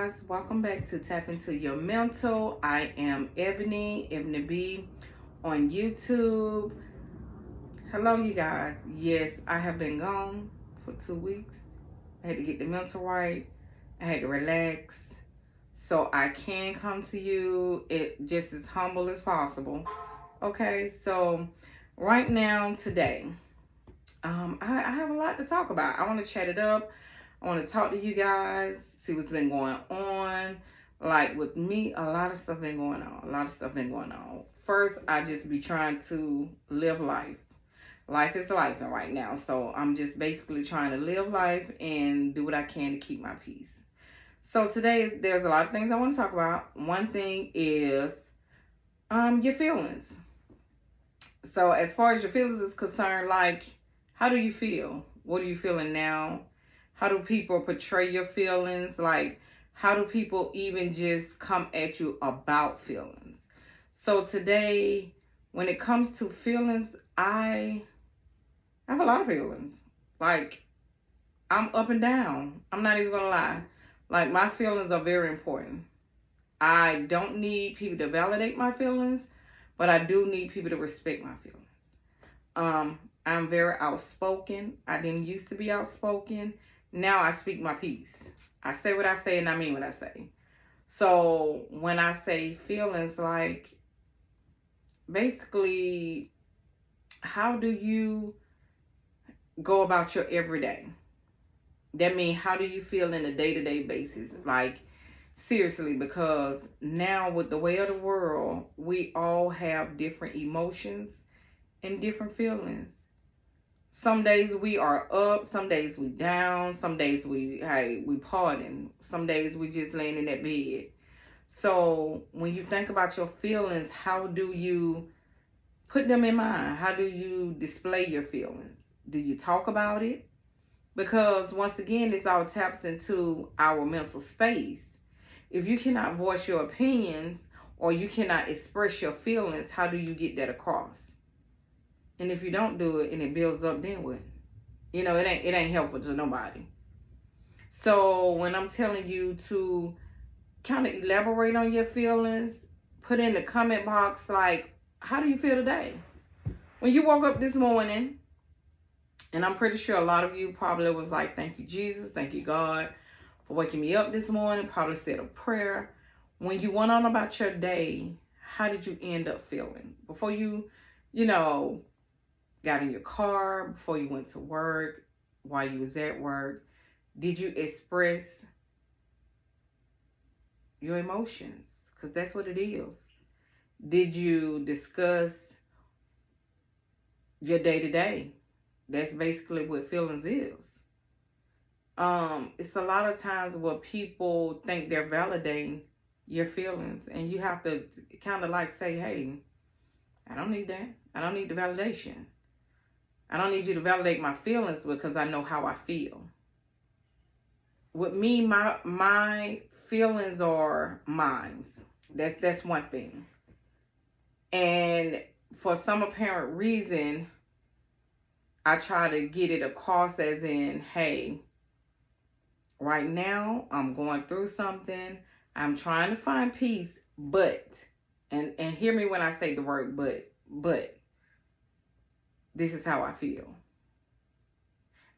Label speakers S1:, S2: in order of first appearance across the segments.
S1: guys, welcome back to Tap Into Your Mental. I am Ebony B on YouTube. Hello, you guys. Yes, I have been gone for 2 weeks. I had to get the mental right. I had to relax so I can come to you just as humble as possible. Okay, so right now, today, I have a lot to talk about. I want to chat it up. I want to talk to you guys, see what's been going on. Like with me, a lot of stuff been going on. A lot of stuff been going on. First, I just be trying to live life. Life is life right now. So I'm just basically trying to live life and do what I can to keep my peace. So today, there's a lot of things I want to talk about. One thing is your feelings. So as far as your feelings is concerned, like, how do you feel? What are you feeling now? How do people portray your feelings? Like, how do people even just come at you about feelings? So today, when it comes to feelings, I have a lot of feelings. Like, I'm up and down. I'm not even gonna lie. Like, my feelings are very important. I don't need people to validate my feelings, but I do need people to respect my feelings. I'm very outspoken. I didn't used to be outspoken. Now I speak my piece. I say what I say and I mean what I say. So when I say feelings, like, basically, how do you go about your everyday? That means, how do you feel in a day-to-day basis? Like, seriously, because now with the way of the world, we all have different emotions and different feelings. Some days we are up, some days we down, some days we pardon, some days we just laying in that bed. So when you think about your feelings, how do you put them in mind? How do you display your feelings? Do you talk about it? Because once again, this all taps into our mental space. If you cannot voice your opinions or you cannot express your feelings, how do you get that across? And if you don't do it and it builds up, then what? You know, it ain't helpful to nobody. So when I'm telling you to kind of elaborate on your feelings, put in the comment box, like, how do you feel today? When you woke up this morning, and I'm pretty sure a lot of you probably was like, thank you, Jesus, thank you, God, for waking me up this morning, probably said a prayer. When you went on about your day, how did you end up feeling? Before you know, got in your car, before you went to work, while you was at work, did you express your emotions? Because that's what it is. Did you discuss your day-to-day? That's basically what feelings is. It's a lot of times where people think they're validating your feelings, and you have to kind of like say, hey, I don't need that. I don't need the validation. I don't need you to validate my feelings because I know how I feel. With me, my feelings are mine. That's one thing. And for some apparent reason, I try to get it across as in, hey, right now I'm going through something. I'm trying to find peace, but, and hear me when I say the word but this is how I feel.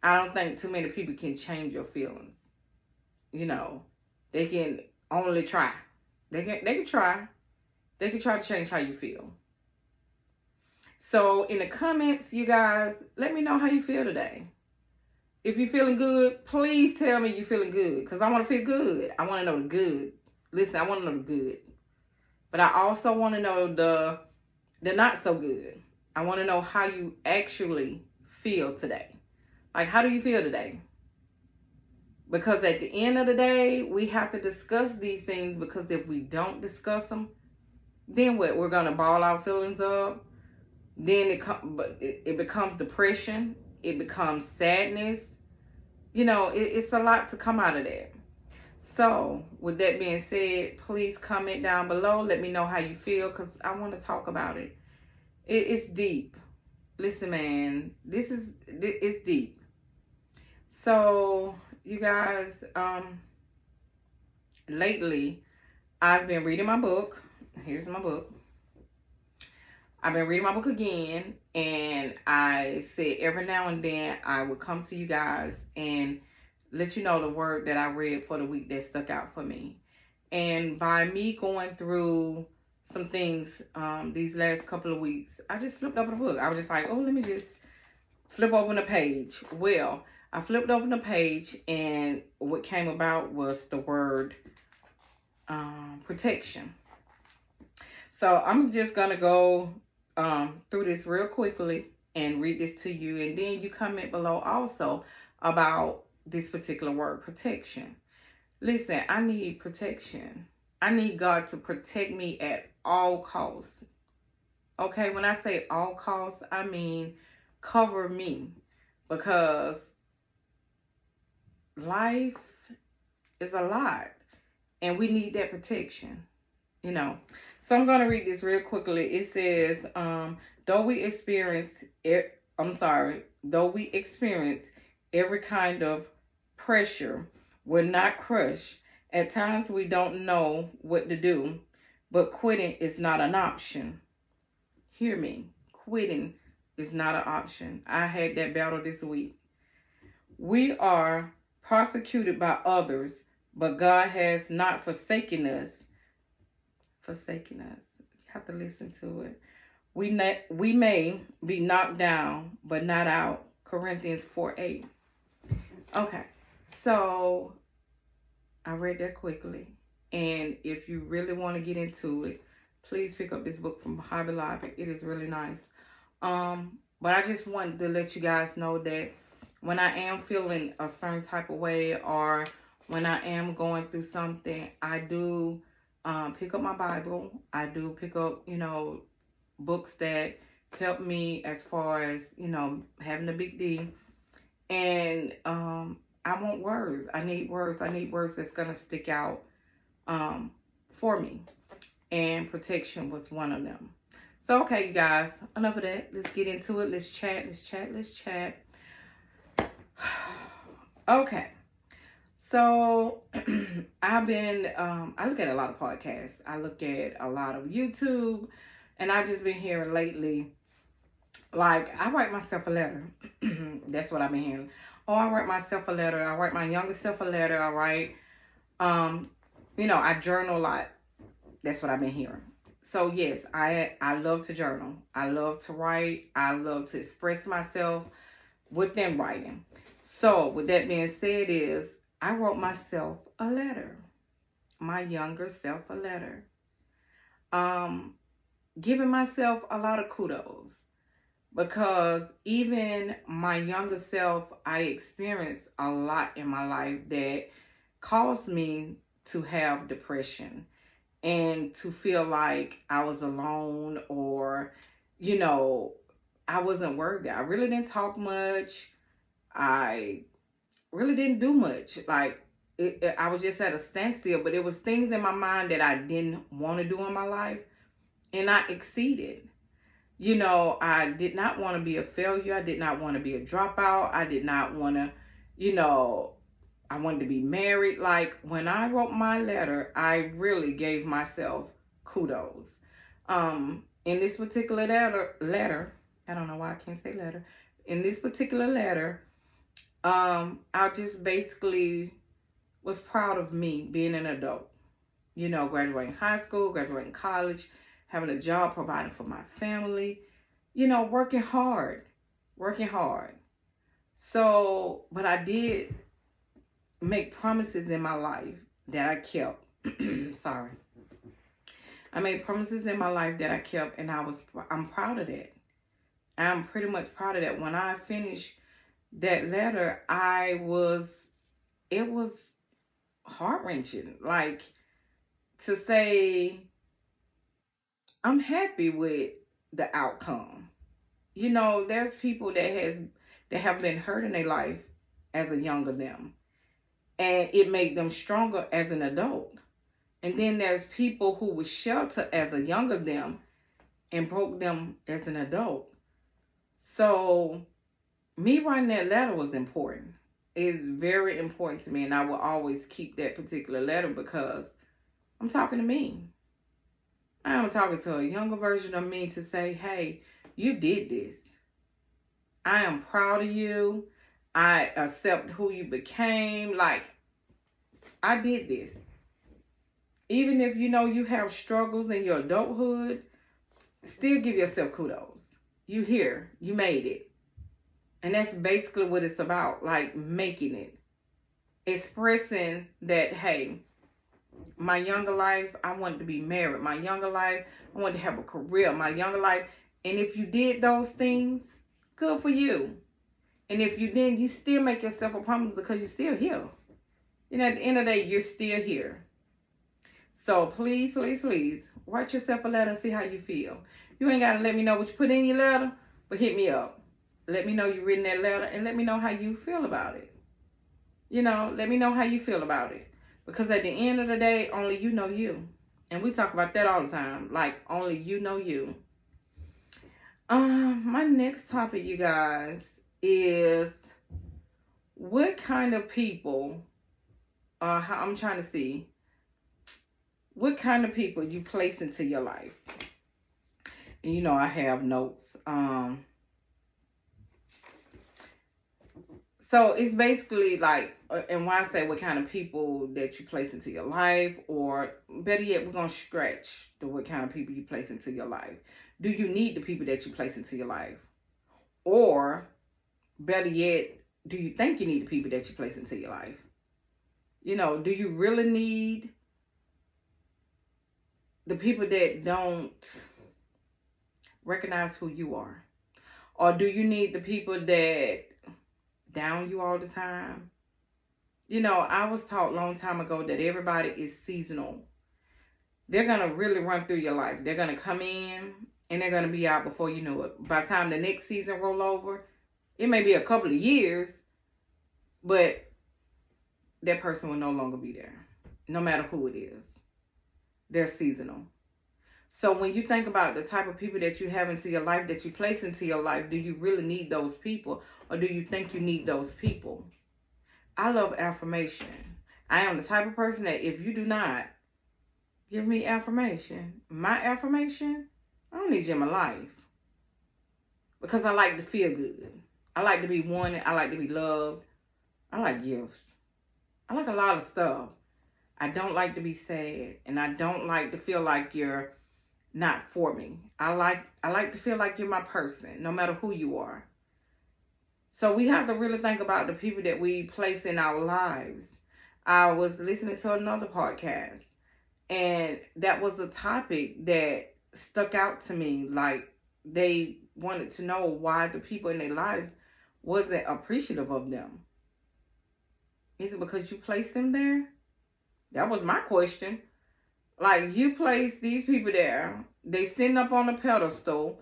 S1: I don't think too many people can change your feelings. You know, they can only try. They can try. They can try to change how you feel. So in the comments, you guys, let me know how you feel today. If you're feeling good, please tell me you're feeling good, because I want to feel good. I want to know the good. Listen, I want to know the good. But I also want to know the not so good. I want to know how you actually feel today. Like, how do you feel today? Because at the end of the day, we have to discuss these things, because if we don't discuss them, then what? We're going to ball our feelings up. Then it becomes depression. It becomes sadness. You know, it's a lot to come out of that. So, with that being said, please comment down below. Let me know how you feel, because I want to talk about it. It's deep. Listen, man, it's deep. So, you guys, lately I've been reading my book. Here's my book. I've been reading my book again, and I said every now and then I would come to you guys and let you know the word that I read for the week that stuck out for me. And by me going through some things these last couple of weeks, I just flipped over the book. I was just like, oh, let me just flip open a page. Well, I flipped open the page, and what came about was the word protection. So I'm just gonna go through this real quickly and read this to you, and then you comment below also about this particular word, protection. Listen, I need protection. I need God to protect me at all costs. Okay, when I say all costs, I mean cover me, because life is a lot and we need that protection, you know. So I'm going to read this real quickly. It says, though we experience every kind of pressure, we're not crushed. At times we don't know what to do, but quitting is not an option. Hear me. Quitting is not an option. I had that battle this week. We are persecuted by others, but God has not forsaken us. You have to listen to it. We may be knocked down, but not out. Corinthians 4:8. Okay, so I read that quickly. And if you really want to get into it, please pick up this book from Hobby Lobby. It is really nice. But I just wanted to let you guys know that when I am feeling a certain type of way, or when I am going through something, I do pick up my Bible. I do pick up, books that help me as far as, having a big D. And I want words. I need words. I need words that's going to stick out for me. And protection was one of them. So, okay, you guys, enough of that. Let's get into it. Let's chat. Okay. So, I look at a lot of podcasts. I look at a lot of YouTube. And I just been hearing lately, like, I write myself a letter. That's what I've been hearing. Oh, I write myself a letter. I write my younger self a letter. I write, I journal a lot. That's what I've been hearing. So yes, I love to journal. I love to write. I love to express myself within writing. So with that being said, I wrote myself a letter. My younger self a letter. Giving myself a lot of kudos, because even my younger self, I experienced a lot in my life that caused me to have depression and to feel like I was alone, or, I wasn't worthy. I really didn't talk much. I really didn't do much. Like, I was just at a standstill, but it was things in my mind that I didn't want to do in my life, and I exceeded. I did not want to be a failure. I did not want to be a dropout. I did not want to, I wanted to be married. Like, when I wrote my letter, I really gave myself kudos. In this particular letter, I don't know why I can't say letter. In this particular letter, I just basically was proud of me being an adult. Graduating high school, graduating college, having a job, providing for my family, working hard. So, but I did make promises in my life that I kept. Sorry. I made promises in my life that I kept, and I'm proud of that. I'm pretty much proud of that. When I finished that letter, it was heart-wrenching. Like, to say, I'm happy with the outcome. There's people that have been hurt in their life as a younger them, and it made them stronger as an adult. And then there's people who were sheltered as a younger them and broke them as an adult. So me writing that letter was important. is very important to me, and I will always keep that particular letter because I'm talking to me. I am talking to a younger version of me to say, hey, you did this. I am proud of you. I accept who you became. Like, I did this. Even if you know you have struggles in your adulthood, still give yourself kudos. You here. You made it. And that's basically what it's about, like making it. Expressing that, hey, my younger life, I wanted to be married. My younger life, I wanted to have a career. My younger life. And if you did those things, good for you. And if you didn't, you still make yourself a promise because you're still here. You know, at the end of the day, you're still here. So please, please, please, write yourself a letter and see how you feel. You ain't got to let me know what you put in your letter, but hit me up. Let me know you written that letter and let me know how you feel about it. You know, let me know how you feel about it. Because at the end of the day, only you know you. And we talk about that all the time. Like, only you know you. My next topic, you guys, is what kind of people, I'm trying to see, what kind of people you place into your life. And you know, I have notes. So it's basically like, and why I say what kind of people that you place into your life, or better yet, we're going to scratch the what kind of people you place into your life. Do you need the people that you place into your life? Or better yet, do you think you need the people that you place into your life? You know, do you really need the people that don't recognize who you are? Or do you need the people that down you all the time? You know, I was taught a long time ago that everybody is seasonal. They're going to really run through your life. They're going to come in and they're going to be out before you know it. By the time the next season roll over, it may be a couple of years, but that person will no longer be there, no matter who it is. They're seasonal. So when you think about the type of people that you have into your life, that you place into your life, do you really need those people? Or do you think you need those people? I love affirmation. I am the type of person that if you do not give me affirmation, my affirmation, I don't need you in my life. Because I like to feel good. I like to be wanted. I like to be loved. I like gifts. I like a lot of stuff. I don't like to be sad. And I don't like to feel like you're not for me. I like to feel like you're my person, no matter who you are. So we have to really think about the people that we place in our lives. I was listening to another podcast, and that was a topic that stuck out to me. Like, they wanted to know why the people in their lives wasn't appreciative of them. Is it because you placed them there? That was my question. Like, you place these people there, they sitting up on a pedestal,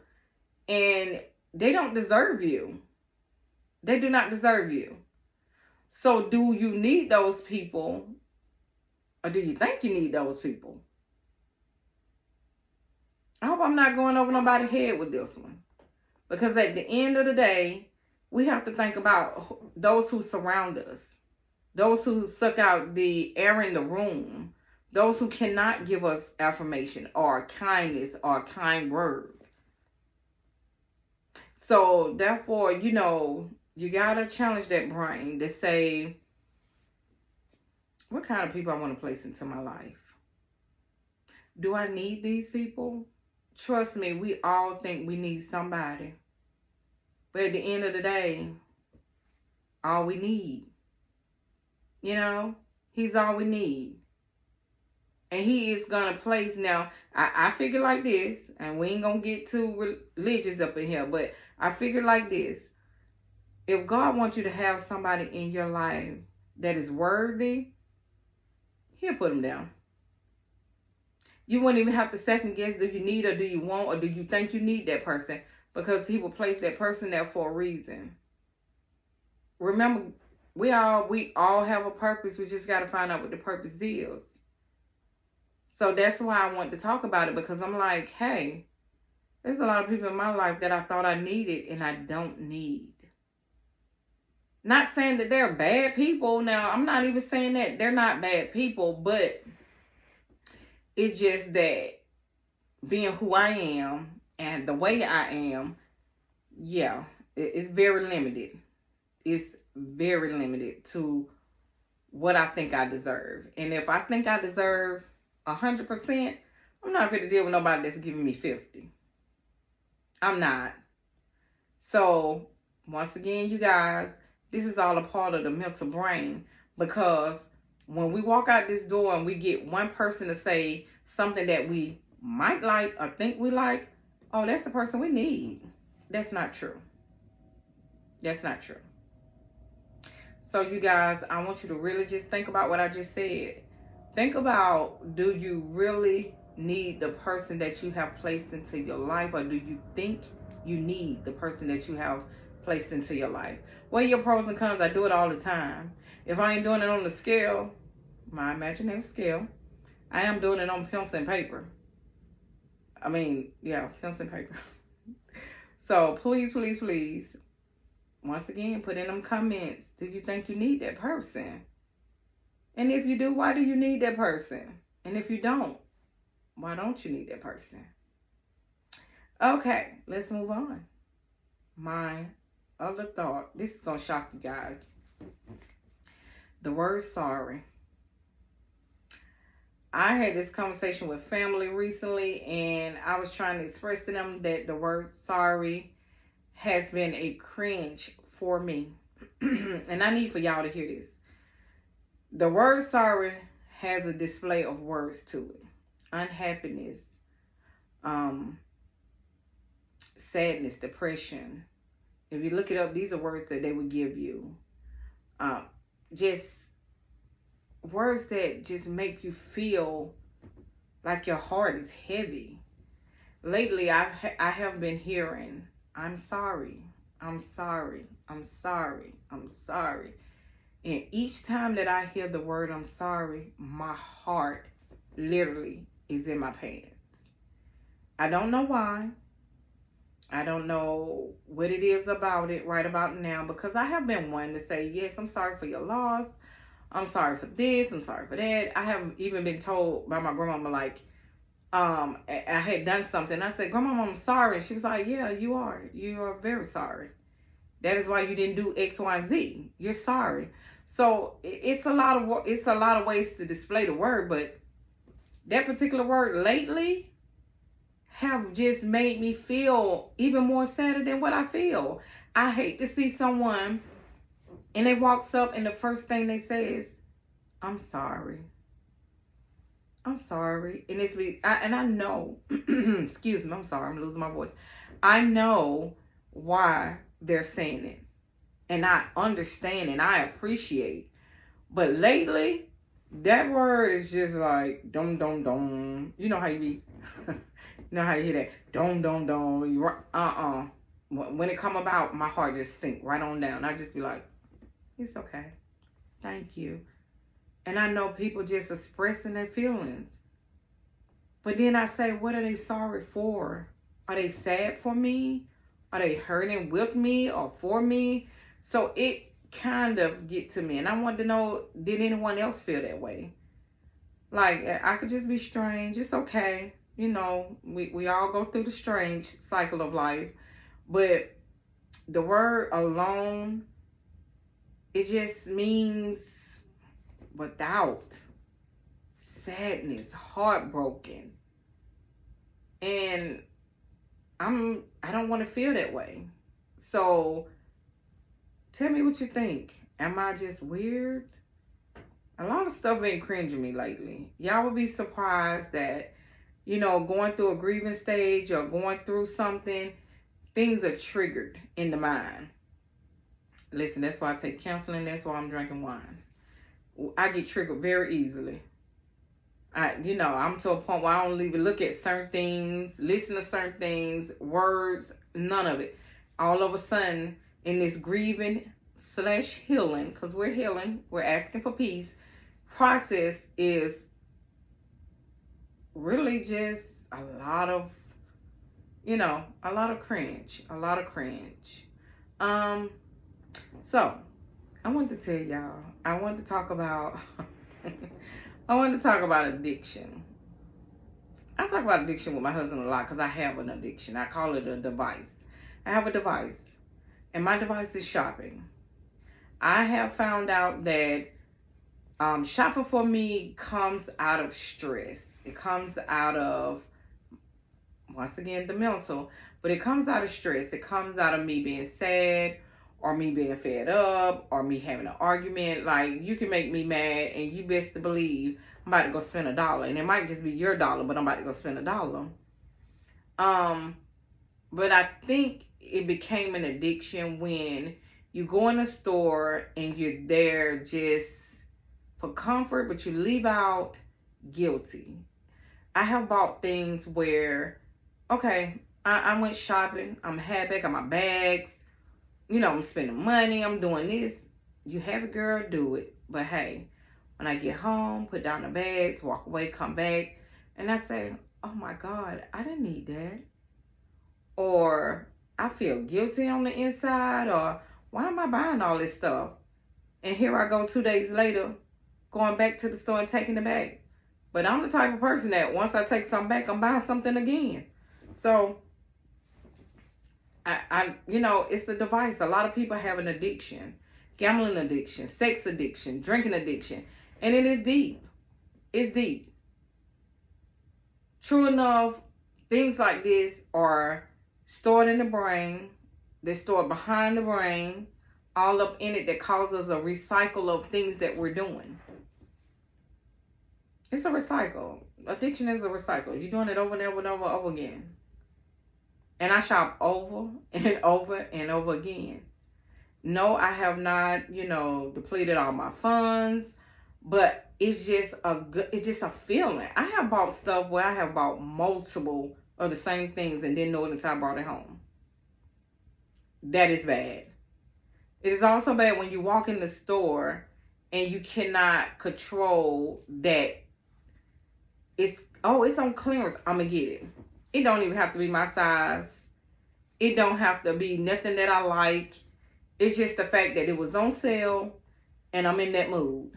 S1: and they don't deserve you. They do not deserve you. So do you need those people, or do you think you need those people? I hope I'm not going over nobody's head with this one. Because at the end of the day, we have to think about those who surround us. Those who suck out the air in the room. Those who cannot give us affirmation or kindness or a kind word. So therefore, you know, you got to challenge that brain to say, what kind of people I want to place into my life? Do I need these people? Trust me, we all think we need somebody. But at the end of the day, all we need. You know, he's all we need. And he is going to place, now, I figure like this, and we ain't going to get too religious up in here, but I figure like this. If God wants you to have somebody in your life that is worthy, he'll put them down. You wouldn't even have to second guess, do you need or do you want or do you think you need that person? Because he will place that person there for a reason. Remember, we all have a purpose. We just got to find out what the purpose is. So that's why I want to talk about it, because I'm like, hey, there's a lot of people in my life that I thought I needed and I don't need. Not saying that they're bad people. Now, I'm not even saying that they're not bad people, but it's just that being who I am and the way I am, yeah, it's very limited. It's very limited to what I think I deserve. And if I think I deserve 100%, I'm not going to deal with nobody that's giving me 50. I'm not. So, once again, you guys, this is all a part of the mental brain, because when we walk out this door and we get one person to say something that we might like or think we like, oh, that's the person we need. That's not true. That's not true. So, you guys, I want you to really just think about what I just said. Think about, do you really need the person that you have placed into your life, or do you think you need the person that you have placed into your life? What are your pros and cons? I do it all the time. If I ain't doing it on the scale, my imaginary scale, I am doing it on pencil and paper. I mean, yeah, pencil and paper. So please, please, please, once again, put in them comments. Do you think you need that person? And if you do, why do you need that person? And if you don't, why don't you need that person? Okay, let's move on. My other thought, this is going to shock you guys. The word sorry. I had this conversation with family recently, and I was trying to express to them that the word sorry has been a cringe for me. And I need for y'all to hear this. The word sorry has a display of words to it. Unhappiness, sadness, depression. If you look it up, these are words that they would give you. Just words that just make you feel like your heart is heavy. Lately, I have been hearing, I'm sorry, I'm sorry, I'm sorry, I'm sorry. And each time that I hear the word I'm sorry, my heart literally is in my pants. I don't know why. I don't know what it is about it right about now, because I have been one to say, yes, I'm sorry for your loss. I'm sorry for this. I'm sorry for that. I have even been told by my grandmama, like, I had done something. I said, Grandma, I'm sorry. And she was like, yeah, you are. You are very sorry. That is why you didn't do X, Y, and Z. You're sorry. So it's a lot of ways to display the word, but that particular word lately have just made me feel even more sadder than what I feel. I hate to see someone and they walks up and the first thing they say is, I'm sorry. I'm sorry. And I know, excuse me, I'm sorry, I'm losing my voice. I know why they're saying it. And I understand and I appreciate. But lately, that word is just like, dum, dum, dum. You know how you be, you know how you hear that, dum, dum, dum. When it come about, my heart just sink right on down. I just be like, it's okay. Thank you. And I know people just expressing their feelings. But then I say, what are they sorry for? Are they sad for me? Are they hurting with me or for me? So it kind of get to me. And I want to know, did anyone else feel that way? Like, I could just be strange. It's okay. You know, we all go through the strange cycle of life. But the word alone, it just means without, sadness, heartbroken. And I don't want to feel that way. So tell me what you think. Am I just weird? A lot of stuff been cringing me lately. Y'all will be surprised that, you know, going through a grieving stage or going through something, things are triggered in the mind. Listen, that's why I take counseling. That's why I'm drinking wine. I get triggered very easily. I'm to a point where I don't even look at certain things, listen to certain things, words, none of it. All of a sudden, in this grieving / healing, because we're healing, we're asking for peace, process is really just a lot of cringe. So, I want to tell y'all, I want to talk about I want to talk about addiction. I talk about addiction with my husband a lot because I have an addiction. I call it a device. I have a device, and my device is shopping. I have found out that shopping for me comes out of stress. It comes out of, once again, the mental, but it comes out of stress. It comes out of me being sad, or me being fed up, or me having an argument. Like, you can make me mad, and you best to believe I'm about to go spend $1, and it might just be your dollar, but I'm about to go spend $1. But I think it became an addiction when you go in a store and you're there just for comfort, but you leave out guilty. I have bought things where, okay, I went shopping, I'm happy, I got my bags, I'm spending money, I'm doing this. You have it, girl, do it. But hey, when I get home, put down the bags, walk away, come back, and I say, oh my God, I didn't need that. Or I feel guilty on the inside, or why am I buying all this stuff? And here I go 2 days later, going back to the store and taking it back. But I'm the type of person that once I take something back, I'm buying something again. So, it's a device. A lot of people have an addiction, gambling addiction, sex addiction, drinking addiction, and it is deep. It's deep. True enough, things like this are stored in the brain. They're stored behind the brain, all up in it, that causes a recycle of things that we're doing. It's a recycle. Addiction is a recycle. You're doing it over and over and over and over again. And I shop over and over and over again. No, I have not, depleted all my funds, but it's just a feeling. I have bought stuff where I have bought multiple of the same things and didn't know it until I brought it home. That is bad. It is also bad when you walk in the store and you cannot control that it's on clearance, I'm going to get it. It don't even have to be my size. It don't have to be nothing that I like. It's just the fact that it was on sale and I'm in that mood.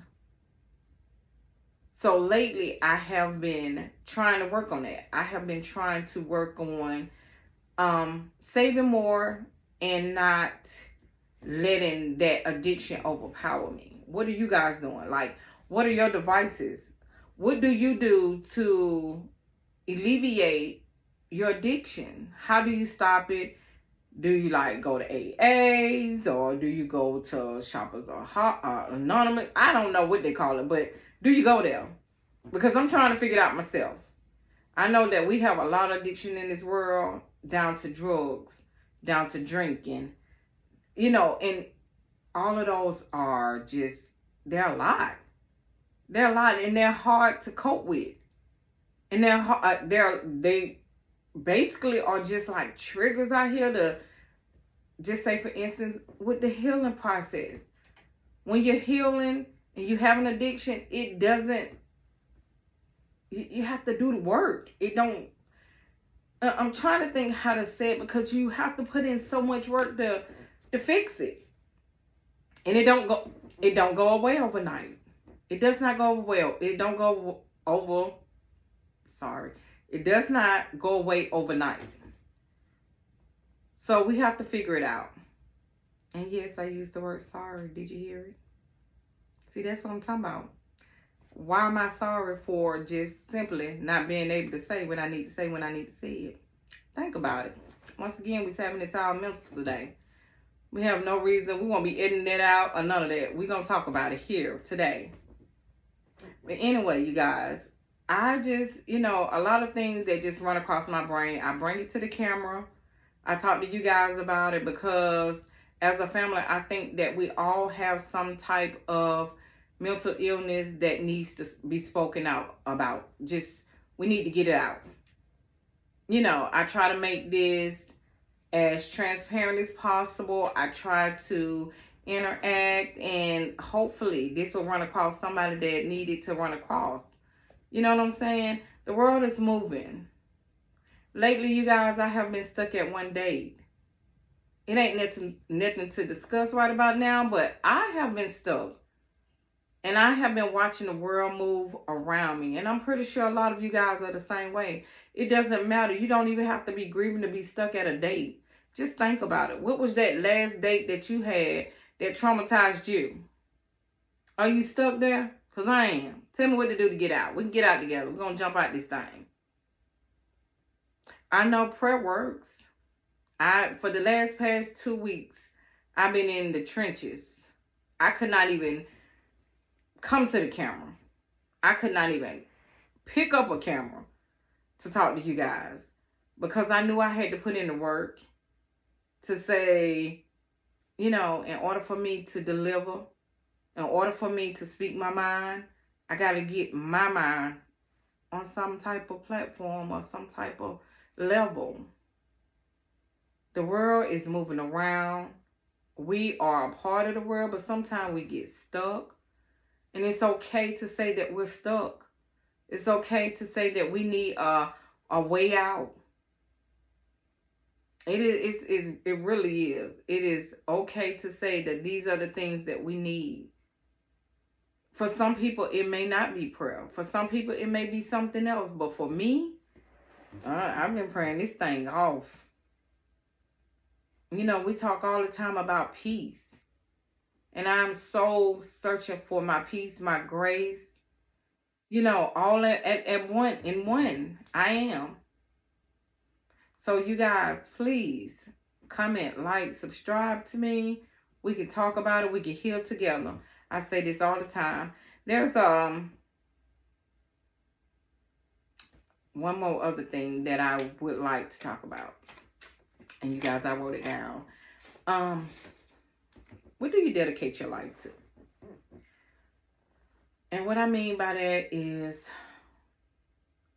S1: So lately, I have been trying to work on that. I have been trying to work on saving more and not letting that addiction overpower me. What are you guys doing? Like, what are your devices? What do you do to alleviate your addiction? How do you stop it? Do you go to AAs, or do you go to Shoppers Anonymous? I don't know what they call it, but do you go there? Because I'm trying to figure it out myself. I know that we have a lot of addiction in this world, down to drugs, down to drinking, and all of those are just, they're a lot. They're a lot, and they're hard to cope with. And they basically are just like triggers out here to, just say, for instance, with the healing process. When you're healing and you have an addiction, it doesn't, you have to do the work. I'm trying to think how to say it, because you have to put in so much work to fix it. And it don't go away overnight. It does not go away. It does not go away overnight. So we have to figure it out. And yes, I used the word sorry. Did you hear it? See, that's what I'm talking about. Why am I sorry for just simply not being able to say what I need to say when I need to say it? Think about it. Once again, we're tapping into our mental today. We have no reason. We won't be editing it out or none of that. We're going to talk about it here today. But anyway, you guys, I just, a lot of things that just run across my brain, I bring it to the camera. I talk to you guys about it because as a family, I think that we all have some type of mental illness that needs to be spoken out about. Just, we need to get it out. I try to make this as transparent as possible. I try to interact, and hopefully this will run across somebody that needed to run across. You know what I'm saying? The world is moving. Lately, you guys, I have been stuck at one date. It ain't nothing to discuss right about now, but I have been stuck. And I have been watching the world move around me. And I'm pretty sure a lot of you guys are the same way. It doesn't matter. You don't even have to be grieving to be stuck at a date. Just think about it. What was that last date that you had that traumatized you? Are you stuck there? Because I am. Tell me what to do to get out. We can get out together. We're going to jump out this thing. I know prayer works. For the past 2 weeks, I've been in the trenches. I could not even come to the camera. I could not even pick up a camera to talk to you guys because I knew I had to put in the work to say, in order for me to deliver, in order for me to speak my mind, I got to get my mind on some type of platform or some type of level. The world is moving around. We are a part of the world, but sometimes we get stuck. And it's okay to say that we're stuck. It's okay to say that we need a way out. It really is. It is okay to say that these are the things that we need. For some people, it may not be prayer. For some people, it may be something else. But for me, I've been praying this thing off. We talk all the time about peace. And I'm so searching for my peace, my grace. All at one. I am. So you guys, please comment, like, subscribe to me. We can talk about it. We can heal together. I say this all the time. There's one more other thing that I would like to talk about. And you guys, I wrote it down. What do you dedicate your life to? And what I mean by that is,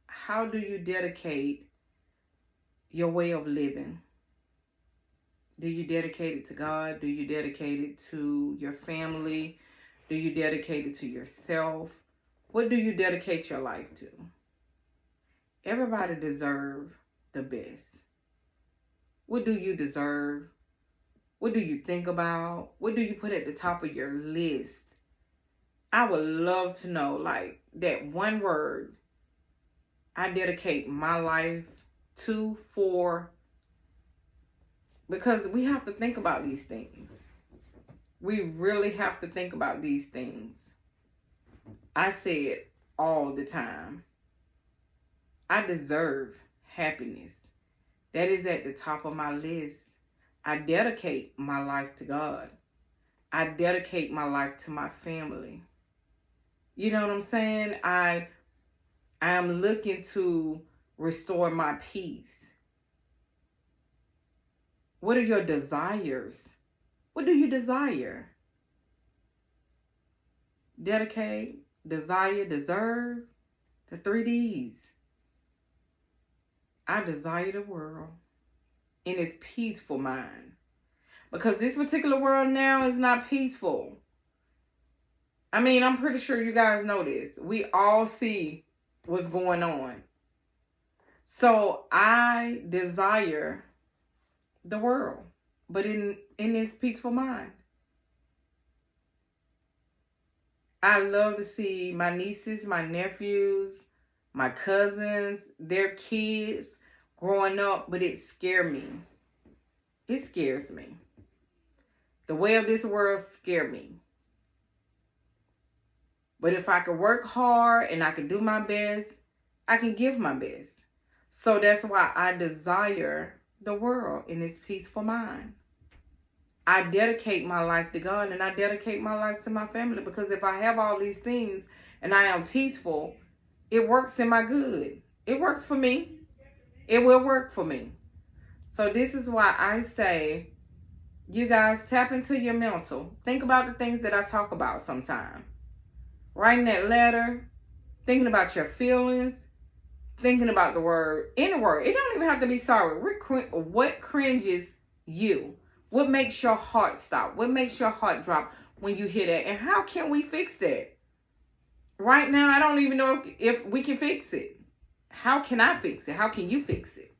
S1: how do you dedicate your way of living? Do you dedicate it to God? Do you dedicate it to your family? Do you dedicate it to yourself? What do you dedicate your life to? Everybody deserves the best. What do you deserve? What do you think about? What do you put at the top of your list? I would love to know, like, that one word I dedicate my life to, for, because we have to think about these things. We really have to think about these things. I say it all the time. I deserve happiness. That is at the top of my list. I dedicate my life to God. I dedicate my life to my family. You know what I'm saying? I am looking to restore my peace. What are your desires? What do you desire? Dedicate, desire, deserve. The 3 Ds. I desire the world in its peaceful mind. Because this particular world now is not peaceful. I mean, I'm pretty sure you guys know this. We all see what's going on. So I desire the world, but in its peaceful mind. I love to see my nieces, my nephews, my cousins, their kids growing up, but it scares me. It scares me. The way of this world scares me. But if I could work hard and I can do my best, I can give my best. So that's why I desire the world in its peaceful mind. I dedicate my life to God, and I dedicate my life to my family, because if I have all these things and I am peaceful, it works in my good. It works for me. It will work for me. So this is why I say, you guys, tap into your mental. Think about the things that I talk about sometimes. Writing that letter, thinking about your feelings, thinking about the word, any word. It don't even have to be sorry. What cringes you? What makes your heart stop? What makes your heart drop when you hear that? And how can we fix that? Right now, I don't even know if we can fix it. How can I fix it? How can you fix it?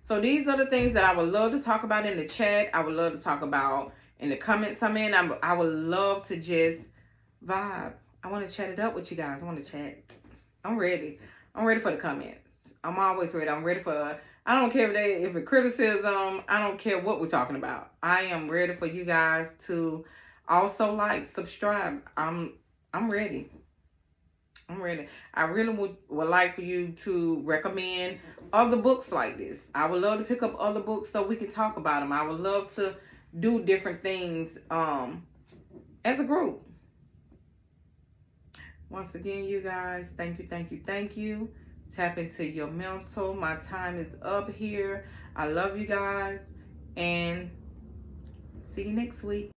S1: So these are the things that I would love to talk about in the chat. I would love to talk about in the comments I'm in. I would love to just vibe. I want to chat it up with you guys. I want to chat. I'm ready. I'm ready for the comments. I'm always ready. I'm ready for, I don't care if it's criticism. I don't care what we're talking about. I am ready for you guys to also like, subscribe. I'm ready. I'm ready. I really would like for you to recommend other books like this. I would love to pick up other books so we can talk about them. I would love to do different things as a group. Once again, you guys, thank you, thank you, thank you. Tap into your mental. My time is up here. I love you guys, and see you next week.